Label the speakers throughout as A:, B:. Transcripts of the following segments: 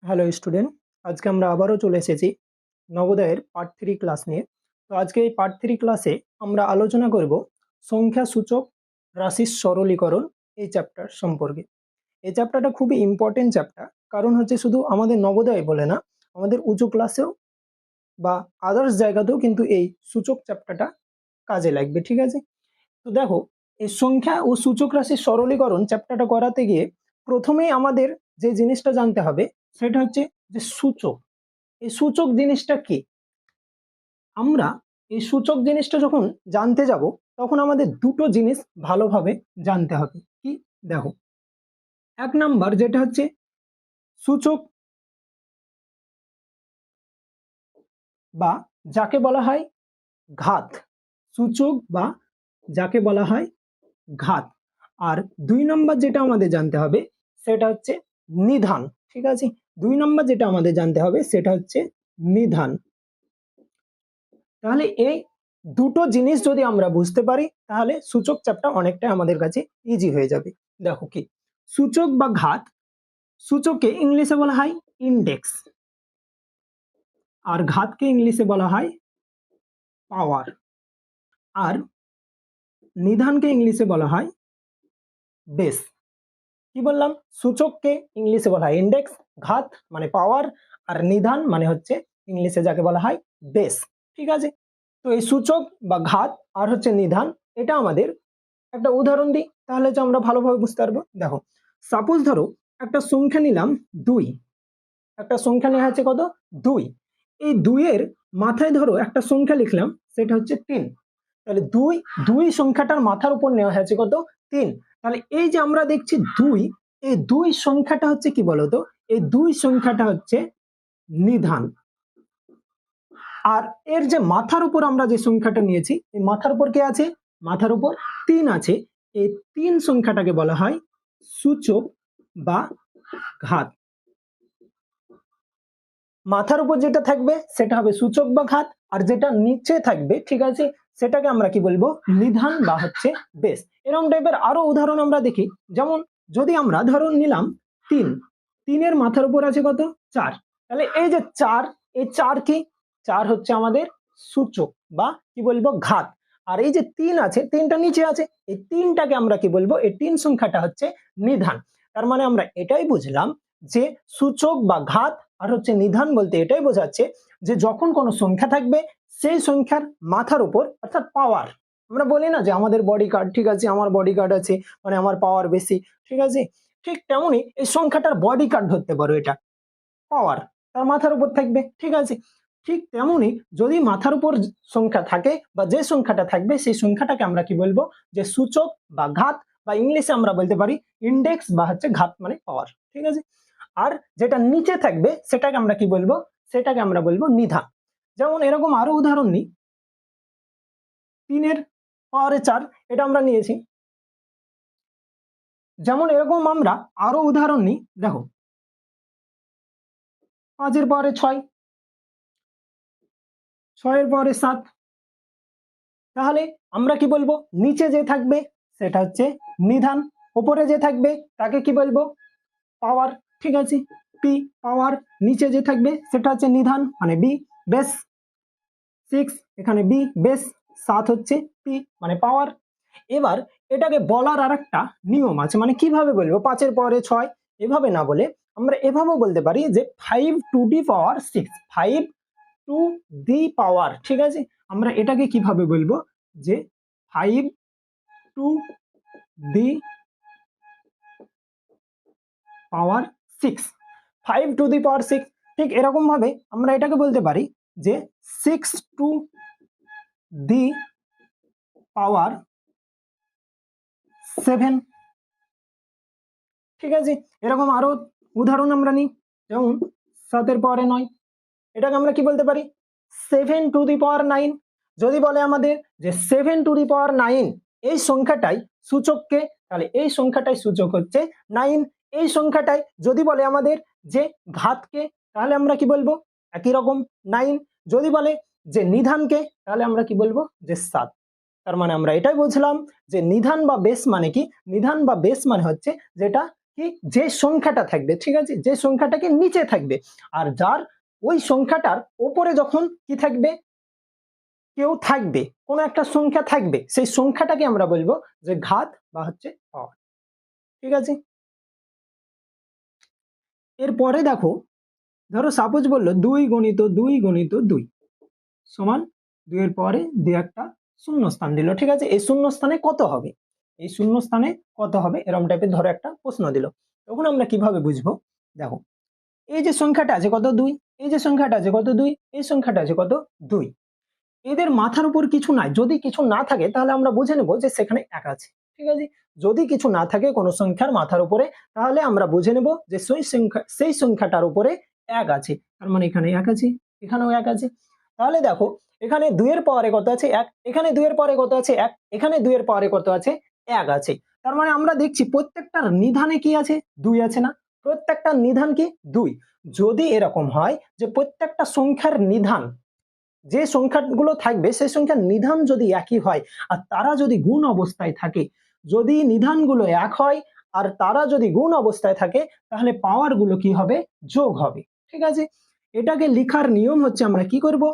A: Hello student, আজকে আমরা আবারও চলে এসেছি নবোদয়ের পার্ট 3 ক্লাস নিয়ে। তো আজকে এই পার্ট 3 ক্লাসে আমরা আলোচনা করব সংখ্যা সূচক রাশির সরলীকরণ এই চ্যাপ্টার সম্পর্কে। এই চ্যাপ্টারটা খুবই ইম্পর্টেন্ট চ্যাপ্টার, কারণ হচ্ছে শুধু আমাদের নবোদয় বলে না, আমাদের উঁচু ক্লাসেও বা আদার্স জায়গাতেও কিন্তু এই সূচক চ্যাপ্টারটা কাজে লাগবে। ঠিক আছে, তো দেখো, এই সংখ্যা ও সূচক রাশির সরলীকরণ চ্যাপ্টারটা করাতে গিয়ে প্রথমেই আমাদের যে জিনিসটা জানতে হবে সেটা হচ্ছে যে সূচক। এই সূচক জিনিসটা কি? আমরা এই সূচক জিনিসটা যখন জানতে যাব তখন আমাদের দুটো জিনিস ভালোভাবে জানতে হবে। কি? দেখো, এক নাম্বার যেটা হচ্ছে সূচক বা যাকে বলা হয় ঘাত। সূচক বা যাকে বলা হয় ঘাত। আর দুই নম্বর যেটা আমাদের জানতে হবে সেটা হচ্ছে নিধান। ঠিক আছে, দুই নম্বর যেটা আমাদের জানতে হবে সেটা হচ্ছে নিধান। তাহলে এই দুটো জিনিস যদি আমরা বুঝতে পারি তাহলে সূচক চ্যাপ্টার অনেকটা আমাদের কাছে ইজি হয়ে যাবে। দেখো কি, সূচক বা ঘাত, সূচককে ইংলিশে বলা হয় ইন্ডেক্স আর ঘাতকে ইংলিশে বলা হয় পাওয়ার, আর নিধানকে ইংলিশে বলা হয় বেস। কি বললাম? সূচককে ইংলিশে বলা হয় ইন্ডেক্স, ঘাত মানে পাওয়ার, আর নিধান মানে হচ্ছে ইংলিশে যাকে বলা হয় বেস। ঠিক আছে, তো এই সূচক বা ঘাত আর হচ্ছে নিধান, এটা আমাদের একটা উদাহরণ দিই তাহলে যে আমরা ভালোভাবে বুঝতে পারবো। দেখো, সাপোজ ধরো একটা সংখ্যা নিলাম 2, একটা সংখ্যা নেওয়া হচ্ছে কত? 2। এই 2 এর মাথায় ধরো একটা সংখ্যা লিখলাম, সেটা হচ্ছে 3। তাহলে 2 সংখ্যাটার মাথার উপর নেওয়া হয়েছে কত? 3। তাহলে এই যে আমরা দেখছি 2, এই 2 সংখ্যাটা হচ্ছে কি বলতো? এই 2 সংখ্যাটা হচ্ছে নিধান। আর এর যে মাথার উপর আমরা যে সংখ্যাটা নিয়েছি, এই মাথার উপর কে আছে? মাথার উপর 3 আছে। এই 3 সংখ্যাটাকে বলা হয় সূচক বা ঘাত। মাথার উপর যেটা থাকবে সেটা হবে সূচক বা ঘাত, আর যেটা নিচে থাকবে, ঠিক আছে, সেটাকে আমরা কি বলবো? নিধান বা হচ্ছে বেস। এরকম টাইপের আরো উদাহরণ আমরা দেখি। যেমন যদি আমরা ধরো নিলাম 3, 3 এর মাথার উপর আছে কত? 4। তাহলে এই যে 4, এই 4 কি? 4 হচ্ছে আমাদের সূচক বা কি বলবো? ঘাত। আর এই যে 3 আছে, 3টা নিচে আছে, এই 3টাকে আমরা কি বলবো? এই 3 সংখ্যাটা হচ্ছে নিধান। তার মানে আমরা এটাই বুঝলাম যে সূচক বা ঘাত আর হচ্ছে নিধান বলতে এটাই বোঝাচ্ছে যে যখন কোনো সংখ্যা থাকবে সেই সংখ্যার মাথার উপর, অর্থাৎ পাওয়ার, আমরা বলি না যে আমাদের বডি কার্ড, ঠিক আছে, আমার বডি কার্ড আছে মানে আমার পাওয়ার বেশি, ঠিক আছে, ঠিক তেমনি এই সংখ্যাটার বডি কার্ড ধরতে পারো, এটা পাওয়ার তার মাথার উপর থাকবে। ঠিক আছে, ঠিক তেমনি যদি মাথার উপর সংখ্যা থাকে বা যে সংখ্যাটা থাকবে সেই সংখ্যাটাকে আমরা কি বলবো? যে সূচক বা ঘাত, বা ইংলিশে আমরা বলতে পারি ইন্ডেক্স বা হচ্ছে ঘাত মানে পাওয়ার। ঠিক আছে, আর যেটা নিচে থাকবে সেটাকে আমরা কি বলবো? সেটাকে আমরা বলবো নিধান। যেমন এরকম আরো উদাহরণ নিই, 3 এর পাওয়ারে 4, এটা আমরা নিয়েছি। যেমন এরকম আমরা আরো উদাহরণ নিই, দেখো 5 এর পাওয়ারে 6, 6 এর পাওয়ারে 7। তাহলে আমরা কি বলবো? নিচে যে থাকবে সেটা হচ্ছে নিধান, উপরে যে থাকবে তাকে কি বলবো? পাওয়ার। ঠিক আছে, পি পাওয়ার। নিচে যে থাকবে সেটা হচ্ছে নিধান মানে বি বেস। 6 এখানে বি বেস, 7 হচ্ছে পি মানে পাওয়ার। এবার এটাকে বলার আর একটা নিয়ম আছে, মানে কিভাবে বলবো? 5 এর পাওয়ারে 6 এভাবে না বলে আমরা এভাবেও বলতে পারি যে 5 two the power 6, 5 two the পাওয়ার। ঠিক আছে, আমরা এটাকে কিভাবে বলবো? যে 5 two the power 6, 5 two the power 6। ঠিক এরকম ভাবে আমরা এটাকে বলতে পারি যে 6 টু দি পাওয়ার 7। ঠিক আছে, এরকম আরো উদাহরণ আমরা নিই। যেমন 7 এর পাওয়ারে 9, এটাকে আমরা কি বলতে পারি? 7 টু দি পাওয়ার 9। যদি বলে আমাদের যে 7 টু দি পাওয়ার 9 এই সংখ্যাটাই সূচককে, তাহলে এই সংখ্যাটাই সূচক হচ্ছে 9। এই সংখ্যাটাই যদি বলে আমাদের যে ঘাতকে, তাহলে আমরা কি বলবো? একই রকম 9। যদি বলে যে নিধানকে, তাহলে আমরা কি বলবো? যে 7। তার মানে আমরা এটাই বুঝলাম যে নিধান বা বেস মানে কি? নিধান বা বেস মানে হচ্ছে যেটা কি যে সংখ্যাটা থাকবে, ঠিক আছে, যে সংখ্যাটাকে নিচে থাকবে, আর যার ওই সংখ্যাটার ওপরে যখন কি থাকবে, কেউ থাকবে, কোনো একটা সংখ্যা থাকবে, সেই সংখ্যাটাকে আমরা বলবো যে ঘাত বা হচ্ছে পাওয়ার। ঠিক আছে, এরপরে দেখো, ধরো সাপোজ বললো 2 × 2 × 2 সমান 2 এর পরে দিয়ে একটা শূন্য স্থান দিল। ঠিক আছে, এই শূন্য স্থানে কত হবে, এই শূন্য স্থানে কত হবে, এরকম টাইপের ধরো একটা প্রশ্ন দিল। তখন আমরা কিভাবে বুঝবো, দেখো এই যে সংখ্যাটা আছে কত 2, এই যে সংখ্যাটা আছে কত 2, এই সংখ্যাটা আছে কত 2, এদের মাথার উপর কিছু নাই, যদি কিছু না থাকে তাহলে আমরা বুঝে নেব যে সেখানে 1 আছে। ঠিক আছে, যদি কিছু না থাকে কোনো সংখ্যার মাথার উপরে, তাহলে আমরা বুঝে নেব যে সেই সংখ্যাটার উপরে 1 আছে, তার মানে এখানে 1 আছে, এখানেও 1 আছে। তাহলে দেখো এখানে 2 এর পাওয়ারে কত আছে 1, এখানে 2 এর পাওয়ারে কত আছে 1, এখানে 2 এর পাওয়ারে কত আছে 1 আছে। তার মানে আমরা দেখছি প্রত্যেকটার নিধানে কি আছে 2 আছে না, প্রত্যেকটার নিধান কি 2। যদি এরকম হয় যে প্রত্যেকটা সংখ্যার নিধান, যে সংখ্যাগুলো থাকবে সেই সংখ্যার নিধান যদি একই হয় আর তারা যদি গুণ অবস্থায় থাকে, যদি নিধানগুলো 1 হয় আর তারা যদি গুণ অবস্থায় থাকে, তাহলে পাওয়ার গুলো কি হবে, যোগ হবে। ঠিক আছে, এটাকে লেখার নিয়ম হচ্ছে আমরা কি করব,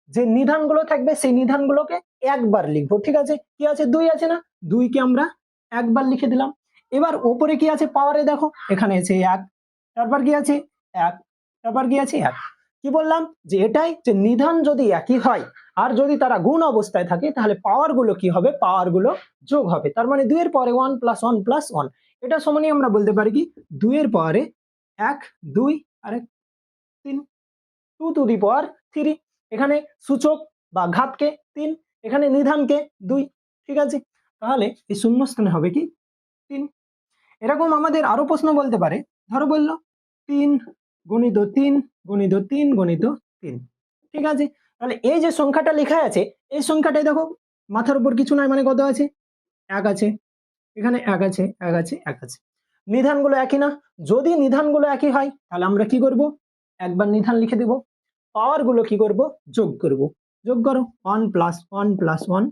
A: যে নিধানগুলো থাকবে সেই নিধানগুলোকে একবার লিখবো। ঠিক আছে, কি আছে 2 আছে না, 2 কে আমরা একবার লিখে দিলাম। এবার উপরে কি আছে পাওয়ারে, দেখো এখানে আছে 1, তারপর কি আছে 1, তারপর কি আছে 1। কি বললাম যে এটাই, যে নিধান যদি একই হয় আর যদি তারা গুণ অবস্থায় থাকে, তাহলে পাওয়ার গুলো কি হবে, পাওয়ার গুলো যোগ হবে। তার মানে 2 এর পরে 1 + 1 + 1, এটা সমানই আমরা বলতে পারি কি 2 এর পরে 1 2 আর 3, 2⁻³ এখানে সূচক বা ঘাতকে 3, এখানে নিধানকে 2। ঠিক আছে, তাহলে এই শূন্যস্থানে হবে কি 3। এরকম আমাদের আরো প্রশ্ন বলতে পারে, ধরো বললো 3 × 3 × 3 × 3। ঠিক আছে, তাহলে এই যে সংখ্যাটা লেখা আছে, এই সংখ্যাটাই দেখো মাথার উপর কিছু নাই, মানে কত আছে 1 আছে, এখানে 1 আছে 1 আছে 1 আছে, নিধানগুলো একই না। যদি নিধানগুলো একই হয় তাহলে আমরা কি করব, একবার নিধান লিখে দেব, পাওয়ার গুলো কি করব, যোগ করব। যোগ করো 1 + 1 + 1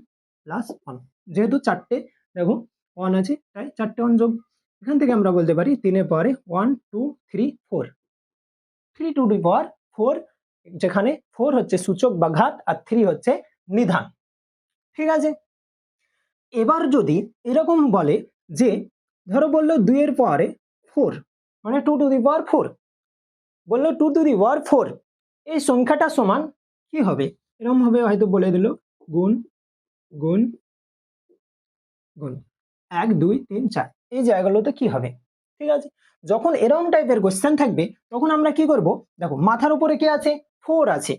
A: + 1, যেহেতু চারটে দেখো 1 আছে তাই চারটে 1 যোগ। এখান থেকে আমরা বলতে পারি 3 এর পরে 1 2 3 4, 3⁴, যেখানে 4 হচ্ছে সূচক বা ঘাত আর 3 হচ্ছে নিধান। ঠিক আছে, এবার যদি এরকম বলে যে, ধরো বললো 2 এর পরে 4, মানে 2⁴, বললো 2⁴, এই সংখ্যাটা সমান কি হবে, এরকম ভাবে হয়তো বলে দিল গুণ গুণ গুণ 1 2 3 4, এই জায়গাগুলোতে কি হবে। ঠিক আছে, যখন এরকম টাইপের কোশ্চেন থাকবে তখন আমরা কি করব, দেখো মাথার উপরে কে আছে 4 আছে,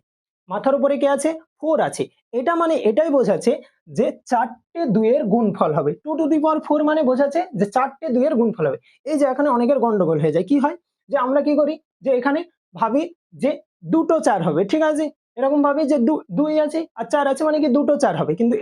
A: মাথার উপরে কে আছে 4 আছে, এটা মানে এটাই বোঝাচ্ছে যে 4টে 2 এর গুণফল হবে। 2⁴ মানে বোঝাচ্ছে যে 4টে 2 এর গুণফল হবে। এই যে এখানে অনেকের গন্ডগোল হয়ে যায়, কি হয় যে আমরা কি করি, যে এখানে ভাবি যে দুটো 4 হবে। ঠিক আছে, এরকম ভাবি যে 2 আছে আর 4 আছে মানে কি দুটো 4 হবে, কিন্তু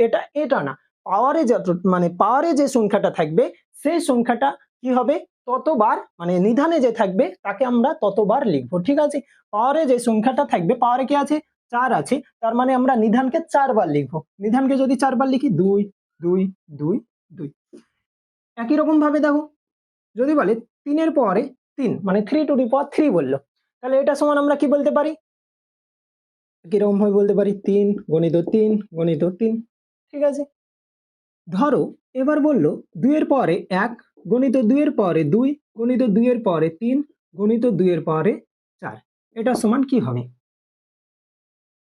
A: এটা না, পাওয়ারে যত মানে পাওয়ারে যে সংখ্যাটা থাকবে সেই সংখ্যাটা কি হবে ততবার, মানে নিধানে যে থাকবে তাকে আমরা ততবার লিখবো। ঠিক আছে, পাওয়ারে যে সংখ্যাটা থাকবে, পাওয়ারে কি আছে 4 আছে, তার মানে আমরা নিধানকে 4 বার লিখবো। নিধানকে যদি 4 বার লিখি 2 2 2 2। একই রকম ভাবে দেখো যদি বলে 3 এর পরে 3, মানে 3⁴ বললো, তাহলে এটা সমান আমরা কি বলতে পারি, কিরকম ভাবে বলতে পারি 3 × 3 × 3। ঠিক আছে, ধরো এবার বললো 2 এর পরে 1 × 2 এর পরে 2 × 2 এর পরে 3 × 2 এর পরে 4, এটা সমান কি হবে।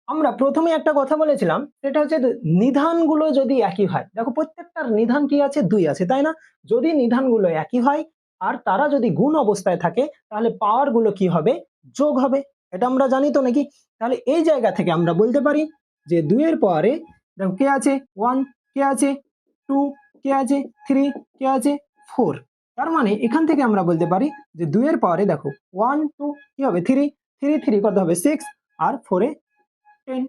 A: আমরা প্রথমে একটা কথা বলেছিলাম, সেটা হচ্ছে নিধানগুলো যদি একই হয়, দেখো প্রত্যেকটার নিধান কি আছে 2 আছে, তাই না, যদি নিধানগুলো একই হয় আর তারা যদি গুণ অবস্থায় থাকে, তাহলে পাওয়ার গুলো কি হবে, যোগ হবে। এটা আমরা জানি তো নাকি। তাহলে এই জায়গা থেকে আমরা বলতে পারি যে 2 এর পরে দেখো কে আছে 1, কে আছে 2, কে আছে 3, কে আছে 4, তার মানে এখান থেকে আমরা বলতে পারি যে 2 এর পরে দেখো 1 2 কি হবে 3, 3 3 কত হবে 6 আর 4 এ 10।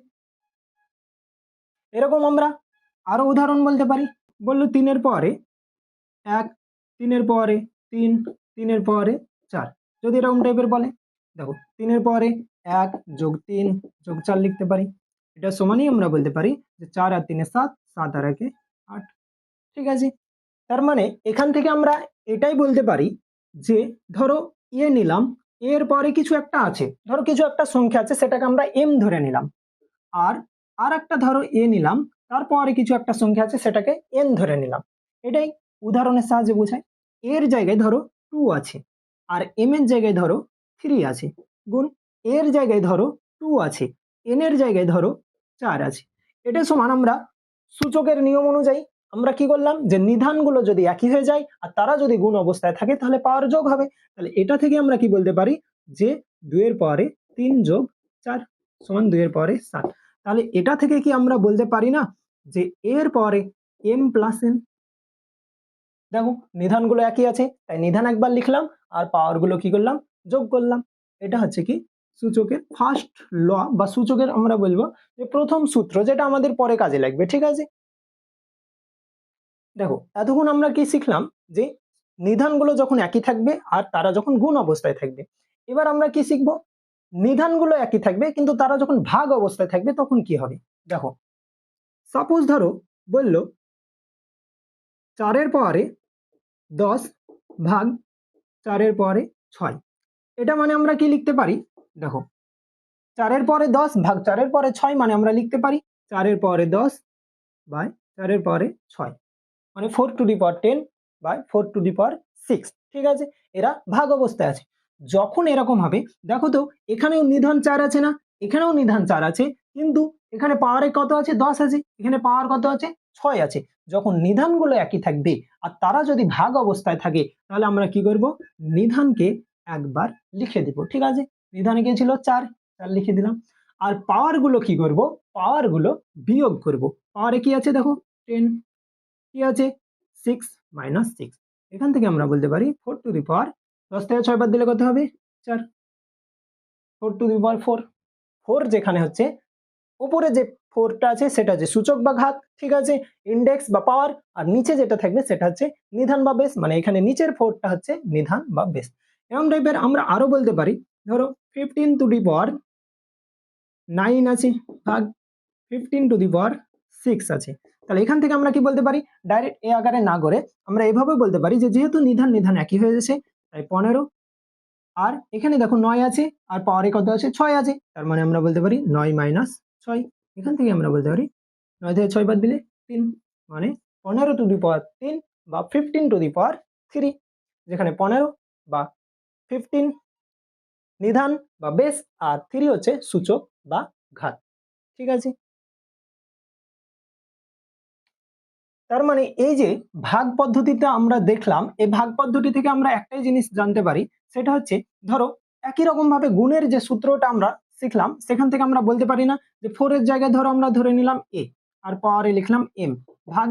A: এরকম আমরা আরো উদাহরণ বলতে পারি, বললো 3 এর পরে 1, 3 এর পরে 3, 3 এর পরে 4, যদি এরকম টাইপের বলে, দেখো 3 এর পরে 1 + 3 + 4 লিখতে পারি। এটা সমানই আমরা বলতে পারি যে 4 আর 3 7, 7 আর 1 8। ঠিক আছে, তার মানে এখান থেকে আমরা এটাই বলতে পারি যে ধরো এ নিলাম, এর পরে কিছু একটা আছে, ধরো কিছু একটা সংখ্যা আছে, সেটাকে আমরা এম ধরে নিলাম। আর আর একটা ধরো এ নিলাম, তারপরে কিছু একটা সংখ্যা আছে, সেটাকে এন ধরে নিলাম। এটাই উদাহরণের সাহায্যে বোঝায়। এর জায়গায় ধরো 2 আছে, আর এম এর জায়গায় ধরো 3 আছে, গুণ এর জায়গায় ধরো 2 আছে, এন এর জায়গায় ধরো 4 আছে। এটা সমান আমরা সূচকের নিয়ম অনুযায়ী আমরা কি করলাম, যে নিধানগুলো যদি একই হয়ে যায় আর তারা যদি গুণ অবস্থায় থাকে তাহলে পাওয়ার যোগ হবে। তাহলে এটা থেকে আমরা কি বলতে পারি, যে 2 এর পরে 3 যোগ 4 সমান 2 এর পরে 7। তাহলে এটা থেকে কি আমরা বলতে পারি না যে এর পরে এম প্লাস এন। দেখো নিধানগুলো একই আছে, তাই নিধান একবার লিখলাম আর পাওয়ার গুলো কি করলাম, যোগ করলাম। এটা হচ্ছে কি সূচকের ফার্স্ট ল, বা সূচকের আমরা বলবো যে প্রথম সূত্র, যেটা আমাদের পরে কাজে লাগবে। ঠিক আছে, দেখো এতক্ষণ আমরা কি শিখলাম, যে নিধানগুলো যখন একই থাকবে আর তারা যখন গুণ অবস্থায় থাকবে। এবার আমরা কি শিখবো, নিধানগুলো একই থাকবে কিন্তু তারা যখন ভাগ অবস্থায় থাকবে তখন কি হবে। দেখো সাপোজ ধরো বললো 4 এর পরে 10 ভাগ 4 এর পরে 6। এটা মানে আমরা কি লিখতে পারি, দেখো 4 এর পরে 10 ভাগ 4 এর পরে 6 মানে আমরা লিখতে পারি 4 এর পরে 10 বাই 4 এর পরে 6, মানে 4 to the power 10 by 4 to the power 6। ঠিক আছে, এরা ভাগ অবস্থায় আছে। যখন এরকম হবে, দেখো তো এখানেও নিধান 4 আছে না, এখানেও নিধান 4 আছে, কিন্তু এখানে পাওয়ারে কত আছে, 10 আছে, এখানে পাওয়ার কত আছে, 6 আছে। যখন নিধানগুলো একই থাকবে আর তারা যদি ভাগ অবস্থায় থাকে, তাহলে আমরা কি করব, নিধানকে একবার লিখে দিব। ঠিক আছে, নিধানে কি ছিল 4, 4 লিখে দিলাম। আর পাওয়ার গুলো কি করব, পাওয়ার গুলো বিয়োগ করব। পাওয়ারে কি আছে দেখো 10, কি আছে 6 মাইনাস 6। এখান থেকে আমরা বলতে পারি 4 টু দি পাওয়ার 10 থেকে 6 বাদ দিলে কত হবে 4, 4 টু দি পাওয়ার 4। 4 যেখানে হচ্ছে উপরে যে 4টা আছে সেটা হচ্ছে সূচক বা ঘাত। ঠিক আছে, ইন্ডেক্স বা পাওয়ার, আর নিচে যেটা থাকবে সেটা হচ্ছে নিধান বা বেস, মানে এখানে নিচের 4টা হচ্ছে নিধান বা বেস। এরকম টাইপের আমরা আরো বলতে পারি, ধরো 15 টু দি পাওয়ার 9 আছে ভাগ 15 টু দি পাওয়ার 6 আছে। তাহলে এখান থেকে আমরা কি বলতে পারি, ডাইরেক্ট এ আকারে না করে আমরা এভাবে বলতে পারি, যে যেহেতু নিধান নিধান একই হয়ে যাচ্ছে, তাই 15, আর এখানে দেখো 9 আছে আর পাওয়ারে কত আছে 6 আছে, তার মানে আমরা বলতে পারি 9 মাইনাস 6। এখান থেকে আমরা বলতে পারি 9 থেকে 6 বাদ দিলে 3, মানে 15 টু দি পাওয়ার 3 বা 15 টু দি পাওয়ার 3, যেখানে 15 বা 15 নিধান বা বেস আর 3 হচ্ছে সূচক বা ঘাত। ঠিক আছে, তার মানে এই যে ভাগ পদ্ধতিটা আমরা দেখলাম, এই ভাগ পদ্ধতি থেকে আমরা একটাই জিনিস জানতে পারি, সেটা হচ্ছে ধরো একই রকম ভাবে গুণের যে সূত্রটা আমরা শিখলাম, সেখান থেকে আমরা বলতে পারি না যে 4 এর জায়গায় ধরো আমরা ধরে নিলাম এ আর পাওয়ারে লিখলাম এম ভাগ,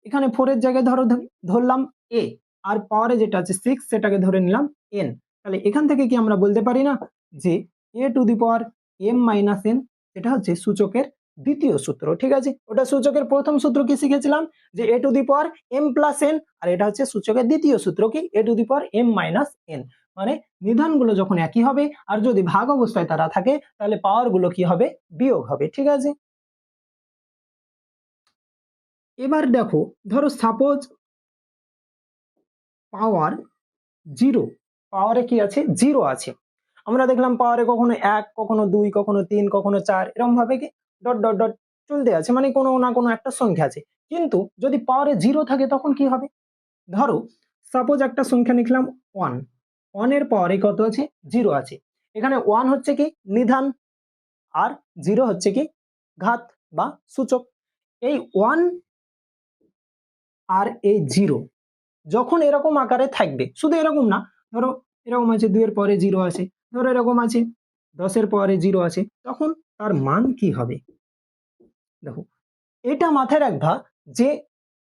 A: এখানে 4 এর জায়গায় ধরো ধরলাম এ আর পাওয়ারে যেটা আছে 6 সেটাকে ধরে নিলাম এন। তাহলে এখান থেকে কি আমরা বলতে পারি না যে a to the power m minus n, এটা হচ্ছে সূচকের দ্বিতীয় সূত্র। ঠিক আছে, ওটা সূচকের প্রথম সূত্র কি শিখেছিলাম, যে a to the power m plus n, আর এটা হচ্ছে সূচকের দ্বিতীয় সূত্র কি a to the power m minus n. মানে নিধানগুলো যখন একই হবে আর যদি ভাগ অবস্থায় তারা থাকে, তাহলে পাওয়ার গুলো কি হবে, বিয়োগ হবে। ঠিক আছে, এবার দেখো ধরো সাপোজ পাওয়ার 0, পাওয়ারে কি আছে 0 আছে। আমরা দেখলাম পাওয়ারে কখনো 1, কখনো 2, কখনো 3, কখনো 4, এরকম ভাবে কি ডট ডট ডট চলতে আছে, মানে কোনো না কোনো একটা সংখ্যা আছে। কিন্তু যদি পাওয়ারে 0 থাকে তখন কি হবে, ধরো সাপোজ একটা সংখ্যা লিখলাম 1, 1 এর পাওয়ারে কত আছে 0 আছে। এখানে 1 হচ্ছে কি নিধান আর 0 হচ্ছে কি ঘাত বা সূচক। এই 1 আর এই 0 যখন এরকম আকারে থাকবে, শুধু এরকম না, ধরো এরকম আছে 2 এর পরে 0 আছে, ধরো এরকম আছে 10 এর পরে 0 আছে, তখন তার মান কি হবে। দেখো এটা মাথায় রাখবা, যে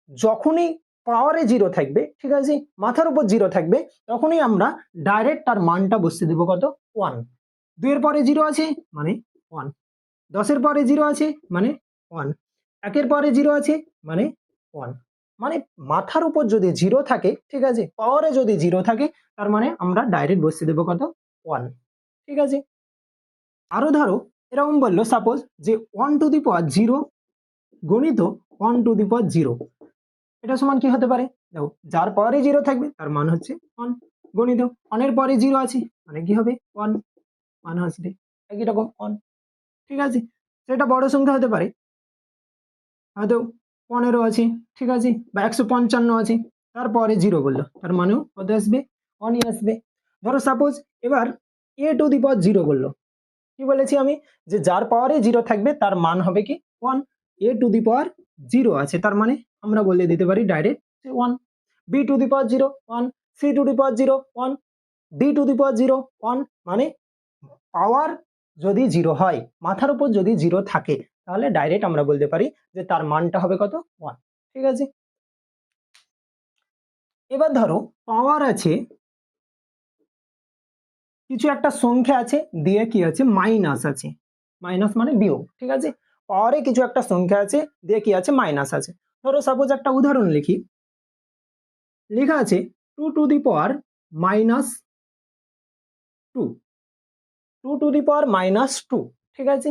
A: যখনই পাওয়ারে 0 থাকবে, ঠিক আছে, মাথার উপর 0 থাকবে, তখনই আমরা ডাইরেক্ট তার মানটা বসিয়ে দেবো কত 1। 2 এর পরে 0 আছে মানে 1, 10 এর পরে 0 আছে মানে 1, 1 এর পরে 0 আছে মানে 1। মানে মাথার উপর যদি 0 থাকে, ঠিক আছে, পাওয়ারে যদি 0 থাকে, তার মানে আমরা ডাইরেক্ট বসিয়ে দেবো কত 1। ঠিক আছে, আরো ধরো এরকম বললো সাপোজ যে 1 টু দি পাওয়ার 0 গণিত 1 টু দি পাওয়ার 0, এটা সমান কি হতে পারে, দেখো যার পাওয়ারে 0 থাকবে তার মান হচ্ছে 1। গণিত, অনের পরে 0 আছে মানে কি হবে 1, মান আসবে একই রকম 1, ঠিক আছে। সেটা বড় সংখ্যা হতে পারে, হয়তো 15 আছে, ঠিক আছে, বা 155 আছে, তারপরে 0 বললো, তার মানেও কত আসবে 1ই আসবে। ধরো সাপোজ এবার a⁴ বললো, কি বলেছি আমি, যে যার পাওয়ারে 0 থাকবে তার মান হবে কি 1, a⁴ আছে তার মানে আমরা বলে দিতে পারি ডাইরেক্ট 1, b⁴ 1, c⁴ 1, d⁴ 1, মানে পাওয়ার যদি 0 হয়, মাথার উপর যদি 0 থাকে, তাহলে ডাইরেক্ট আমরা বলতে পারি যে তার মানটা হবে কত 1, ঠিক আছে। এবার ধরো পাওয়ার আছে, কিছু একটা সংখ্যা আছে, দিয়ে কি আছে মাইনাস আছে, মাইনাস মানে বিয়োগ, ঠিক আছে। পাওয়ারে কিছু একটা সংখ্যা আছে, দিয়ে কি আছে মাইনাস আছে। ধরো সাপোজ একটা উদাহরণ লিখি, লেখা আছে 2⁻², ঠিক আছে।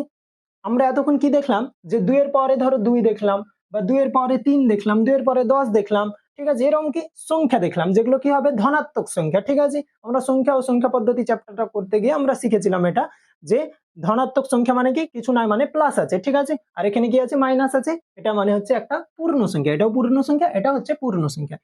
A: আমরা এতক্ষণ কি দেখলাম, যে 2 এর পরে ধরো 2 দেখলাম, বা 2 এর পরে 3 দেখলাম, 2 এর পরে 10 দেখলাম, ঠিক আছে, এরকম কি সংখ্যা দেখলাম যেগুলো কি হবে ধনাত্মক সংখ্যা, ঠিক আছে। আমরা সংখ্যা ও সংখ্যা পদ্ধতি চ্যাপ্টারটা করতে গিয়ে আমরা শিখেছিলাম এটা, যে ধনাত্মক সংখ্যা মানে কি কিছু নয় মানে প্লাস আছে, ঠিক আছে, আর এখানে কি আছে মাইনাস আছে, এটা মানে হচ্ছে একটা পূর্ণ সংখ্যা, এটাও পূর্ণ সংখ্যা, এটা হচ্ছে পূর্ণ সংখ্যা,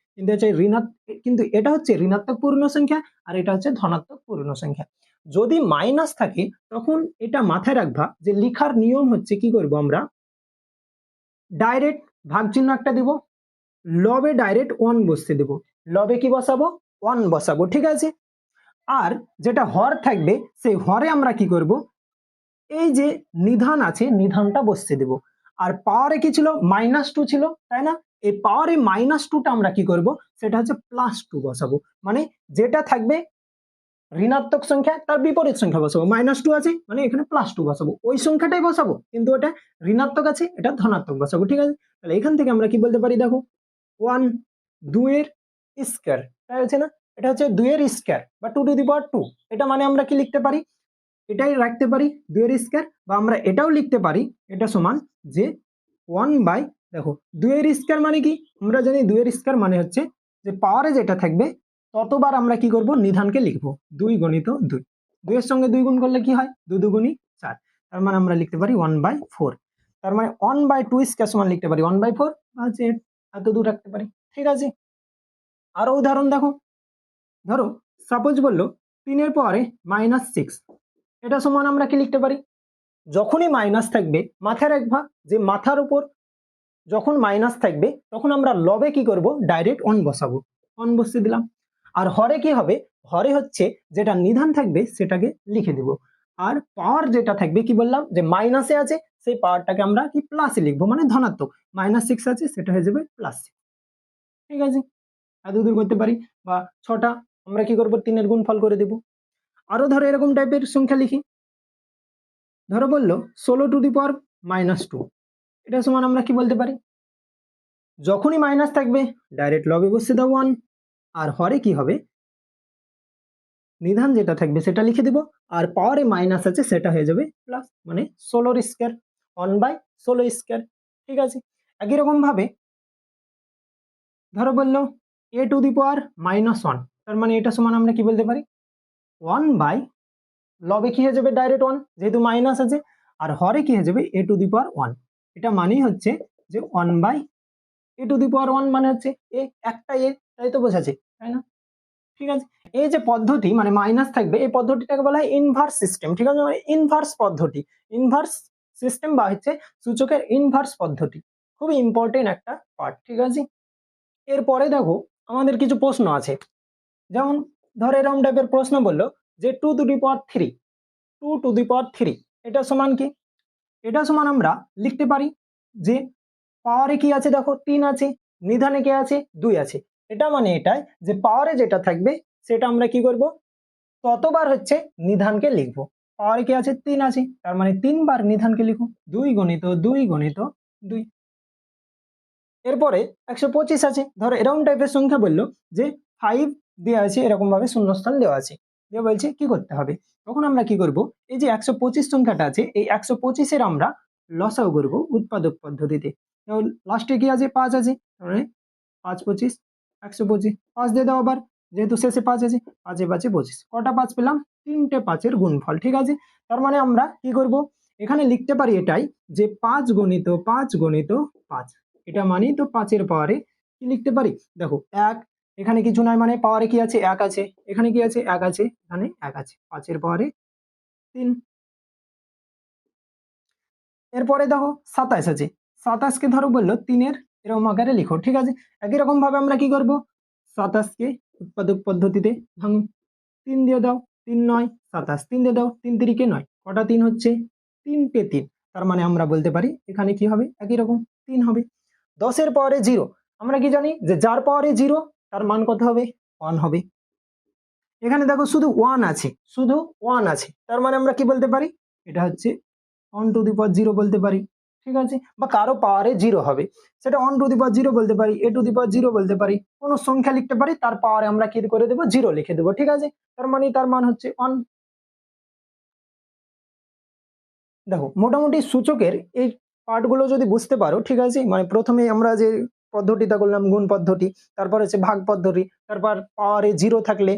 A: কিন্তু এটা হচ্ছে ঋণাত্মক পূর্ণ সংখ্যা, আর এটা হচ্ছে ধনাত্মক পূর্ণ সংখ্যা। যদি মাইনাস থাকে তখন এটা মাথায় রাখবা যে লিখার নিয়ম হচ্ছে কি করব আমরা, ডাইরেক্ট ভাগ চিহ্ন একটা দিব, লবে ডাইরেক্ট 1 বসতে দেব, লবে কি বসাবো 1 বসাবো, ঠিক আছে। আর যেটা হর থাকবে সেই হরে আমরা কি করব, এই যে নিধান আছে নিধানটা বসতে দেব। আর পাওয়ারে কি ছিল -2 ছিল, তাই না, এই পাওয়ারে -2টা আমরা কি করব, সেটা হচ্ছে +2 বসাবো, মানে যেটা থাকবে ঋণাত্মক সংখ্যা তার বিপরীত সংখ্যা বসাবো, -2 আছে মানে এখানে +2 বসাবো, ওই সংখ্যাটাই বসাবো কিন্তু ওটা ঋণাত্মক আছে এটা ধনাত্মক বসাবো, ঠিক আছে। তাহলে এখান থেকে আমরা কি বলতে পারি, দেখো 1 2 এর স্কয়ার, তাই হচ্ছে না, এটা হচ্ছে 2 এর স্কয়ার বা 2⁻², এটা মানে আমরা কি লিখতে পারি, এটাই রাখতে পারি 2 এর স্কয়ার, বা আমরা এটাও লিখতে পারি, এটা সমান যে 1 বাই, দেখো 2 এর স্কয়ার মানে কি, আমরা জানি 2 এর স্কয়ার মানে হচ্ছে যে পাওয়ারে যেটা থাকবে ততবার আমরা কি করব নিধানকে লিখবো, 2 গুণিত 2, 2 এর সঙ্গে 2 গুণ করলে কি হয় 2 2 4, তার মানে আমরা লিখতে পারি 1/4, তার মানে 1/2 স্কয়ার সমান লিখতে পারি 1/4, আছে এত দূর রাখতে পারি, ঠিক আছে। আরো উদাহরণ দেখো, ধরো সাপোজ বললো 3 এর পরে -6, এটা সমান আমরা কি লিখতে পারি, যখনই মাইনাস থাকবে মাথায় রাখবা যে মাথার উপর যখন মাইনাস থাকবে তখন আমরা লবে কি করব ডাইরেক্ট 1 বসাবো, 1 বসিয়ে দিলাম। আর হরে কি হবে, হরে হচ্ছে যেটা নিধান থাকবে সেটাকে লিখে দিব, আর পাওয়ার যেটা থাকবে কি বললাম যে মাইনাসে আছে সেই পাওয়ারটাকে আমরা কি প্লাসে লিখবো, মানে ধনাত্মক, -6 আছে সেটা হয়ে যাবে +6, ঠিক আছে। এত দূর করতে পারি, বা 6টা আমরা কি করব 3 এর গুণফল করে দেব। আরো ধরো এরকম টাইপের সংখ্যা লিখি, ধরো বললো 16⁻², এটা সমান আমরা কি বলতে পারি, যখনই মাইনাস থাকবে ডাইরেক্ট লবে বসিয়ে দাও 1, আর হরে কি হবে নিধান যেটা থাকবে সেটা লিখে দিব, আর পাওয়ারে মাইনাস আছে সেটা হয়ে যাবে প্লাস, মানে 16 স্কয়ার 1/16 স্কয়ার, ঠিক আছে। একই রকম ভাবে ধরো বললো a⁻−1, তার মানে এটা সমান আমরা কি বলতে পারি 1 বাই, লবে কি হয়ে যাবে ডাইরেক্ট 1 যেহেতু মাইনাস আছে, আর হরে কি হয়ে যাবে a⁻1, এটা মানেই হচ্ছে যে 1/a⁻1 মানে হচ্ছে এ একটা এ, তাই তো বোঝাচ্ছে, তাই না, ঠিক আছে। এই যে পদ্ধতি মানে মাইনাস থাকবে এই পদ্ধতিটাকে বলা হয় ইনভার্স সিস্টেম, ঠিক আছে, মানে ইনভার্স পদ্ধতি, ইনভার্স সিস্টেম বা হচ্ছে সূচকের ইনভার্স পদ্ধতি, খুবই ইম্পর্টেন্ট একটা পার্ট, ঠিক আছে। এরপরে দেখো আমাদের কিছু প্রশ্ন আছে, যেমন ধরো এরকম টাইপের প্রশ্ন বললো যে 2⁻3 এটা সমান কি, এটা সমান আমরা লিখতে পারি যে পাওয়ারে কি আছে দেখো 3 আছে, নিধানে কে আছে 2 আছে, এটা মানে এটাই যে পাওয়ারে যেটা থাকবে সেটা আমরা কি করব ততবার হচ্ছে নিধানকে লিখবো, পাওয়ারে কি আছে 3 আছে তার মানে 3 বার নিধানকে লিখো, 2 গুণিত 2 গুণিত 2। এরপরে 125 আছে, ধরো এরকম টাইপের সংখ্যা বললো যে 5 দেওয়া আছে, এরকম ভাবে শূন্যস্থান দেওয়া আছে, দিয়ে বলছে কি করতে হবে, তখন আমরা কি করব এই যে 125 সংখ্যাটা আছে এই 125 এর আমরা লসাগু করব উৎপাদক পদ্ধতিতে, লাস্টে কি আছে 5 আছে, মানে 5 25 125 5 দিয়ে দাও আবার, যেহেতু শেষে 5 আছে, 5 এ 5 এ 25, কটা 5 পেলাম? 3টে 5-এর গুণফল। ঠিক আছে, তার মানে আমরা কি করব, এখানে লিখতে পারি এটাই যে 5 গুণিত 5 গুণিত 5, এটা মানেই তো 5-এর পাওয়ারে কি লিখতে পারি, দেখো 1, এখানে কিছু নাই মানে পাওয়ারে কি আছে, 1 আছে, এখানে কি আছে, 1 আছে, এখানে 1 আছে, 5-এর পাওয়ারে 3। এরপরে দেখো 27 আছে, 27 কে ধরো বললো 3-এর এরকম আকারে লিখো। ঠিক আছে, একই রকম ভাবে আমরা কি করব, 27 কে উৎপাদক পদ্ধতিতে ভাঙো, 3 দিয়ে দাও, 3 9 27, 3 দিয়ে দাও, 3 3 কে 9, কটা 3 হচ্ছে, 3টে 3, তার মানে আমরা বলতে পারি এখানে কি হবে, একই রকম 3 হবে। 10-এর পাওয়ারে 0, আমরা কি জানি যে যার পাওয়ারে 0 তার মান কত হবে, 1 হবে। এখানে দেখো শুধু 1 আছে, শুধু 1 আছে, তার মানে আমরা কি বলতে পারি, এটা হচ্ছে 1 টু দি পাওয়ার 0 বলতে পারি। ঠিক আছে, বা কারো পাওয়ারে 0 হবে, সেটা 1 টু দি পাওয়ার 0 বলতে পারি, a টু দি পাওয়ার 0 বলতে পারি, কোনো সংখ্যা লিখতে পারি, তার পাওয়ারে আমরা কি করে দেবো, 0 লিখে দেবো। ঠিক আছে, তার মানে তার মান হচ্ছে 1। দেখো মোটামুটি সূচকের এই পার্টগুলো যদি বুঝতে পারো, ঠিক আছে, মানে প্রথমে আমরা যে পদ্ধতিটা করলাম গুণ পদ্ধতি, তারপর হচ্ছে ভাগ পদ্ধতি, তারপর পাওয়ারে 0 থাকলে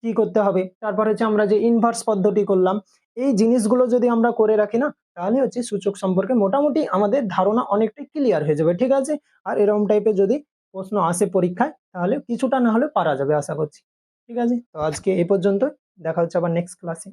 A: কি করতে হবে, তারপর হচ্ছে আমরা যে ইনভার্স পদ্ধতি করলাম, এই জিনিসগুলো যদি আমরা করে রাখি না, তাহলে হচ্ছে সূচক সম্পর্কে মোটামুটি আমাদের ধারণা অনেকটাই ক্লিয়ার হয়ে যাবে। ঠিক আছে, আর এরকম টাইপের যদি প্রশ্ন আসে পরীক্ষায়, তাহলে কিছুটা না হলে পারা যাবে আশা করছি। ঠিক আছে, তো আজকে এই পর্যন্ত, দেখা হচ্ছে আবার নেক্সট ক্লাসে।